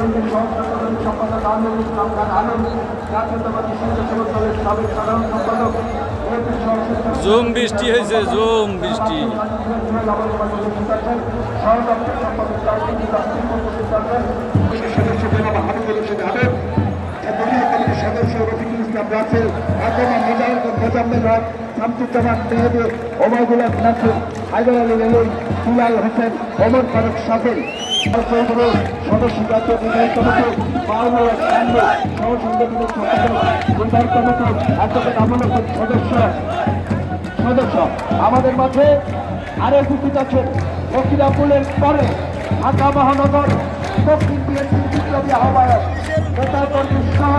কেন্দ্রের সহসাধারণ সম্পাদক আমিরুল ইসলাম খান আলম, জাতীয়তাবাদী স্বেচ্ছাসেবক দলের সাবেক সাধারণ সম্পাদক জুম বৃষ্টি হয়েছে, জুম বৃষ্টি। সহদপ্তর সম্পাদক সদস্য জনাব হাবিবুল রশিদ আবেদ, দলীয় কমিটির সদস্য রফিকুল ইসলাম রাসেল, আজমা মোজাম্মেল হক, শামসুজ্জামান মেহেদি, ওবায়দুল হক নাসির, হায়দার আলী রেলুই, দুলাল হোসেন, ওমর ফারুক সাফেল, সদস্য জাতীয় নির্বাহী কমিটি, মাহমুদ কান্দি সহ সংগঠনের সম্পাদক, নির্বাহী কমিটি, অ্যাডভোকেট আমল হোসেন সদস্য। আমাদের মাঝে আরো উপস্থিত আছেন ফকিরাপুলের পরে ঢাকা মহানগর দক্ষিণ বিএনপির বিপ্লবী আহ্বায়ক নেতাকর্মী সহ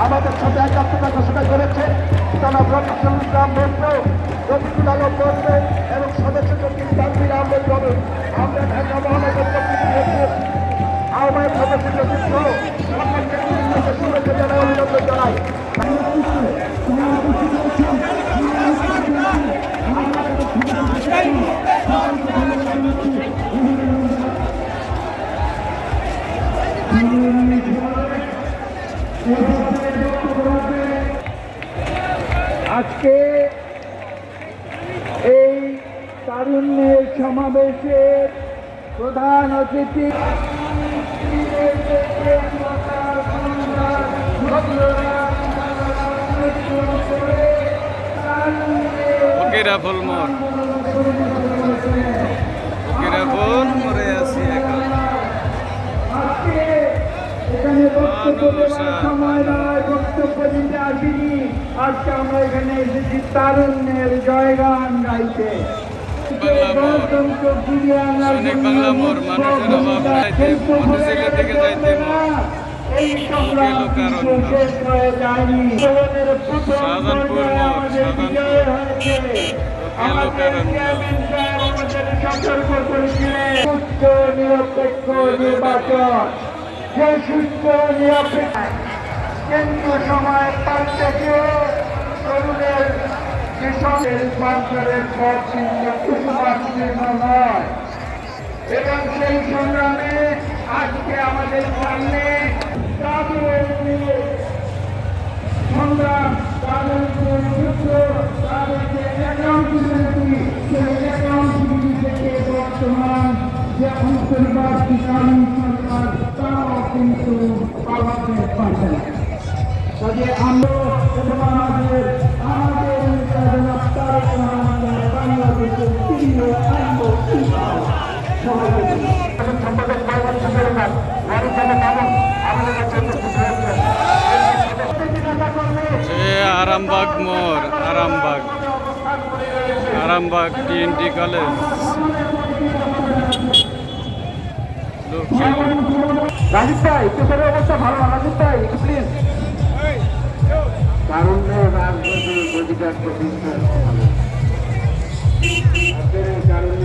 আমাদের সাথে একাত্মতা ঘোষণা করেছে জনাব রফিকুল ইসলাম মন্ত্র, রফিকুল আলম মন্ত্র এবং সদস্য কর্মী তানভীর আহমেদ রবি। আমরা ঢাকা মহানগর দক্ষিণ বিএনপির আহ্বায়ক সদস্য সচিব সহ সকলকে শুভেচ্ছা জানাই, অভিনন্দন জানাই। আজকে এই তারুণ্যের সমাবেশের প্রধান অতিথি ফকিরা ফুল মরে আছি এখন। এখানে বক্তব্য দেওয়ার সময় নয়, বক্তব্য দিতে আসিনি। আজকে আমরা এখানে এসেছি তারুণ্যের জয়গান গাইতে। এই সংগ্রাম শেষ হয়ে যায়নি। আমাদের সতর্ক করেছিলেন সুস্থ নিরপেক্ষ নির্বাচন, যে সুস্থ নিরপেক্ষ কেন্দ্রীয় সময় তার থেকে তরুণের কৃষকের সরকারের পথ চিহ্ন কুসুমাচ্ছিন্ন নয়। এবং সেই সংগ্রামে আজকে আমাদের সামনে তাদের সংগ্রাম, তাদের যুদ্ধ, তাদের যে অ্যাকাউন্টেবিলিটি, সেই অ্যাকাউন্টেবিলিটি থেকে বর্তমান যে অন্তর্বর্তীকালীন সরকার তারাও কিন্তু পালাতে পারছে না। কাজে আমরা এবং আমাদের বাংলাদেশের তৃতীয় আইন আরামবাগ মোড়, আরামবাগ টিএনটি কলেজ। রাজীব ভাই, পেছনের অবস্থা ভালো না, রাজীব ভাই একটু প্লিজ। তারুণ্য রাজনৈতিক অধিকার প্রতিষ্ঠা, তারুণ্য